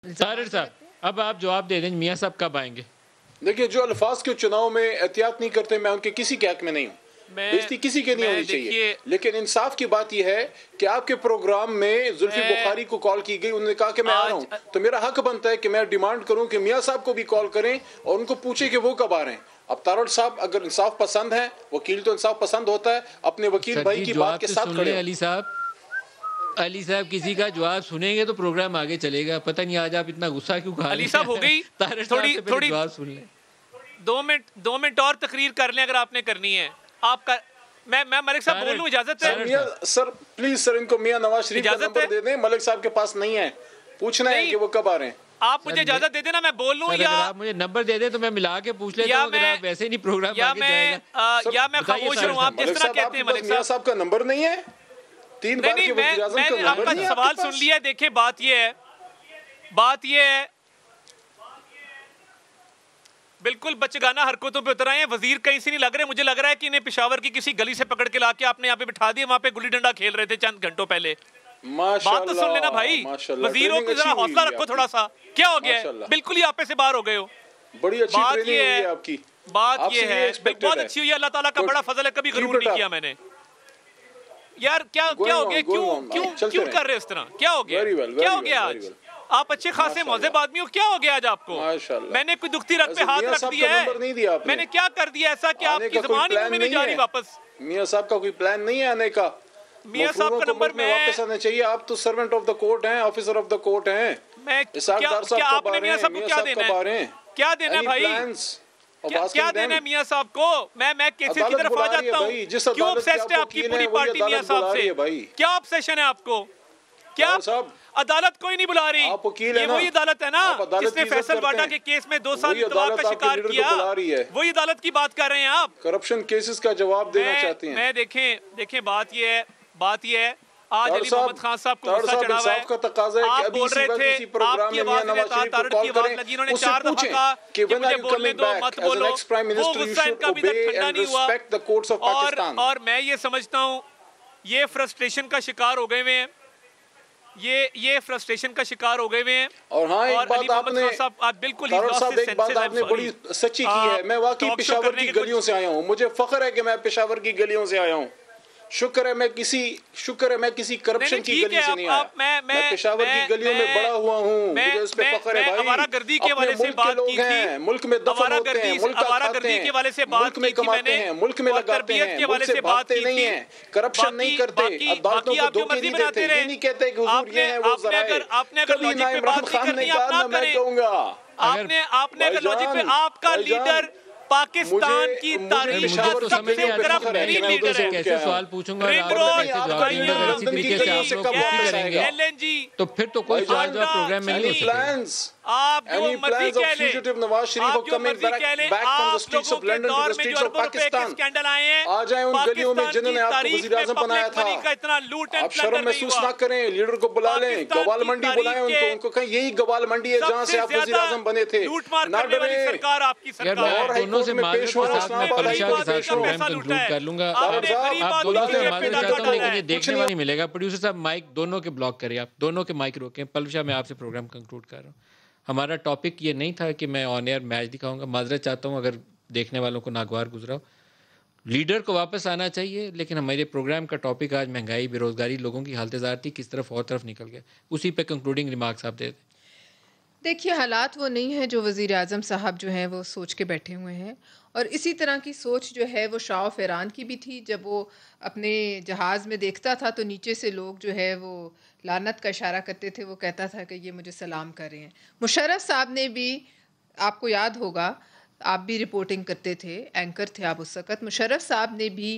तारिर साहब, अब आप जवाब दे दें, मियाँ साहब कब आएंगे? देखिए, जो अल्फाज के चुनाव में एहतियात नहीं करते, मैं उनके किसी के हक में नहीं हूँ, बेइज्जती किसी के नहीं होनी चाहिए। लेकिन इंसाफ की बात यह है कि आपके प्रोग्राम में जुल्फी बुखारी को कॉल की गई, उन्होंने कहा कि मैं आ रहा हूँ, तो मेरा हक बनता है कि मैं डिमांड करूँ कि मियाँ साहब को भी कॉल करें और उनको पूछे कि वो कब आ रहे हैं। अब तारड़ साहब अगर इंसाफ पसंद है, वकील तो इंसाफ पसंद होता है, अपने वकील भाई की बात के साथ खड़े। अली साहब किसी का जवाब सुनेंगे तो प्रोग्राम आगे चलेगा। पता नहीं आज आप इतना गुस्सा क्यों खा। अली साहब हो गई थोड़ी जवाब सुन लें। 2 मिनट और तकरीर कर लें अगर आपने करनी है। आपका मैं मलिक साहब बोल लूं, इजाजत है? सर प्लीज सर, इनको मियां नवाज शरीफ का नंबर दे दें, मलिक साहब के पास नहीं है, पूछना है कि वो कब आ रहे हैं। आप मुझे इजाजत दे देना, मैं बोल लूं, या आप मुझे नंबर दे दें तो मैं मिला के पूछ लेता हूं, अगर आप वैसे ही नहीं प्रोग्राम आगे जाएगा। या मैं खामोश रहूं, आप जिस तरह कहते हैं। मलिक साहब का नंबर नहीं है, 3 बार के वज़ीर आज़म का नंबर नहीं। आपका सवाल सुन लिया। देखिए बात ये है बिल्कुल बचगाना हरकतों पे उतर आए हैं। वजीर कहीं से नहीं लग रहे, मुझे लग रहा है कि इन्हें पेशावर की किसी गली से पकड़ के लाके आपने यहाँ पे बिठा दिया, वहां पे गुल्ली डंडा खेल रहे थे चंद घंटों पहले। बात तो सुन लेना भाई, वजीरों को जरा हौसला रखो थोड़ा सा। क्या हो गया है? बिल्कुल ही आपे से बाहर हो गए हो। बड़ी अच्छी ट्रेनिंग हुई है आपकी। बात ये है बहुत अच्छी हुई है, अल्लाह ताला का बड़ा फजल है, कभी गरूर नहीं किया मैंने। यार क्या हो गया? क्यों कर रहे हो इस तरह? क्या हो गया आज? आप अच्छे खासे मौजूद आदमी हो, क्या हो गया आज आपको? मैंने कोई दुखती रग पे हाथ रख दिया है? मैंने क्या कर दिया ऐसा कि आपकी ज़बान ही में नहीं जा रही वापस? मियां साहब का कोई प्लान नहीं है आने का? मियां साहब का नंबर में वापस आना चाहिए। आप तो सर्वेंट ऑफ द कोर्ट हैं, ऑफिसर ऑफ द कोर्ट हैं। क्या आपने मियां साहब को क्या देना है? क्या देना है भाई? क्या देना है मियां साहब को? मैं केसेस की तरफ आ जाता हूँ। क्यों ऑब्सेस्ड है आपकी पूरी पार्टी मियां साहब से? क्या ऑब्सेशन है आपको? क्या अदालत कोई नहीं बुला रही? ये वही अदालत है ना जिसने फैसल वाडा के केस में 2 साल इत्तलाक का शिकार किया? वही अदालत की बात कर रहे हैं आप। करप्शन केसेस का जवाब देना चाहते हैं। मैं देखें बात ये है आज अली मोहम्मद खान साहब को गुस्सा चढ़ा हुआ है। आप बोल रहे थे, आपकी आवाज में तारड़ की आवाज लगी, इन्होंने 4 दफा कहा कि मुझे बोलने दो, मत बोलो। वो गुस्सा इनका अभी तक ठंडा नहीं हुआ। और मैं ये समझता हूँ ये फ्रस्ट्रेशन का शिकार हो गए हुए हैं, ये फ्रस्ट्रेशन का शिकार हो गए हुए हैं। और हाँ, एक बात आपने बिल्कुल एक बात आपने बड़ी सच्ची की है। मैं वाकई पेशावर की गलियों से आया हूँ, मुझे फख्र है कि मैं पेशावर की गलियों से आया हूँ। शुक्र है मैं किसी करप्शन की गली से नहीं आया। मैं पेशावर की गलियों में बड़ा हुआ हूँ, मुझे उस पे फख्र है भाई। आवारागर्दी के हवाले से बात की थी, मुल्क में दफन होते हैं, मुल्क आवारागर्दी के हवाले से बात में कमाते हैं, मुल्क में लगाते हैं, मुल्क से भागते नहीं है, करप्शन नहीं करते, अदालतों को धोखे नहीं देते। ये नहीं कहते कि हुजूर ये है वो ज़राए। कभी ना इमरान खान ने कहा ना मैं कहूँगा। आपने अगर लॉजिक पे आपका लीडर पाकिस्तान की तारीख का सबसे बड़ा लीडर है, कैसे सवाल पूछूंगा LNG, तो फिर तो कोई सवाल जवाब प्रोग्राम में नहीं हो सकेगा। आप जो मर्जी कह लें, नवाज शरीफ को coming back from the streets of London to the streets of Pakistan, scandal आए हैं, आ जाएं उन गलियों में जिन्होंने आपको वज़ीर आज़म बनाया था। इतना लूट एंड आप शर्म महसूस ना करें, लीडर को बुला लें, गवाल मंडी बुलाएं उनको कहें यही गवाल मंडी है जहां से आप वज़ीर आज़म बने थे। ना डरे, सरकार आपकी सरकार दोनों से माजरत के साथ मैं पलशा के साथ प्रोग्राम कंक्लूड कर लूंगा। आप दोनों से माजरत चाहता हूं, लेकिन ये देखने वाला नहीं मिलेगा। प्रोड्यूसर साहब माइक दोनों के ब्लॉक करिए, आप दोनों के माइक रोकें। पलशा मैं आपसे प्रोग्राम कंक्लूड कर रहा हूँ। हमारा टॉपिक ये नहीं था कि मैं ऑन एयर मैच दिखाऊंगा। माजरत चाहता हूँ अगर देखने वालों को नागवार गुजरा हो। लीडर को वापस आना चाहिए, लेकिन हमारे प्रोग्राम का टॉपिक आज महंगाई, बेरोजगारी, लोगों की हालत ज़ार थी, किस तरफ और तरफ निकल गया, उसी पे कंक्लूडिंग रिमार्क्स आप दे दें। देखिए, हालात वो नहीं है जो वज़ीर आज़म साहब जो हैं वो सोच के बैठे हुए हैं, और इसी तरह की सोच जो है वो शाह ऑफ ईरान की भी थी। जब वो अपने जहाज़ में देखता था तो नीचे से लोग जो है वो लानत का इशारा करते थे, वो कहता था कि ये मुझे सलाम कर रहे हैं। मुशर्रफ साहब ने भी, आपको याद होगा, आप भी रिपोर्टिंग करते थे, एंकर थे आप उस वक़्त, मुशर्रफ साहब ने भी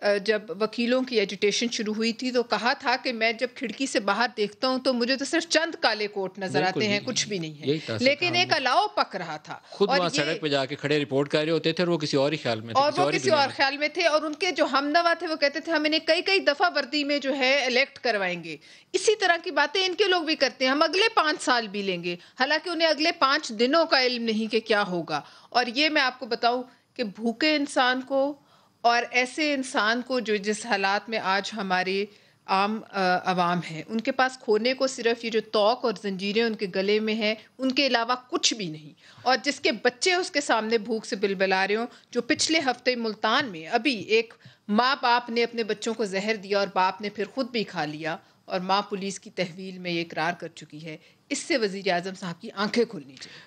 जब वकीलों की एजुटेशन शुरू हुई थी तो कहा था कि मैं जब खिड़की से बाहर देखता हूं तो मुझे तो सिर्फ चंद काले कोट नजर आते हैं, कुछ भी नहीं है, लेकिन एक अलाव पक रहा था। खुद वहाँ सड़क पे जाके खड़े रिपोर्ट कर रहे होते थे और वो किसी और ही ख्याल में थे, और वो किसी और ख्याल में थे। और उनके जो हमदवा थे वो कहते थे हम इन्हें कई दफ़ा वर्दी में जो है इलेक्ट करवाएंगे। इसी तरह की बातें इनके लोग भी करते हैं, हम अगले 5 साल भी लेंगे, हालांकि उन्हें अगले 5 दिनों का इल्म नहीं कि क्या होगा। और ये मैं आपको बताऊं कि भूखे इंसान को और ऐसे इंसान को जो जिस हालात में आज हमारे आम अवाम है, उनके पास खोने को सिर्फ ये जो तौक और जंजीरें उनके गले में हैं, उनके अलावा कुछ भी नहीं। और जिसके बच्चे उसके सामने भूख से बिलबिला रहे हों, जो पिछले हफ्ते मुल्तान में अभी एक माँ बाप ने अपने बच्चों को जहर दिया और बाप ने फिर खुद भी खा लिया, और माँ पुलिस की तहवील में ये इकरार कर चुकी है। इससे वज़ीर आज़म साहब की आंखें खुलनी चाहिए।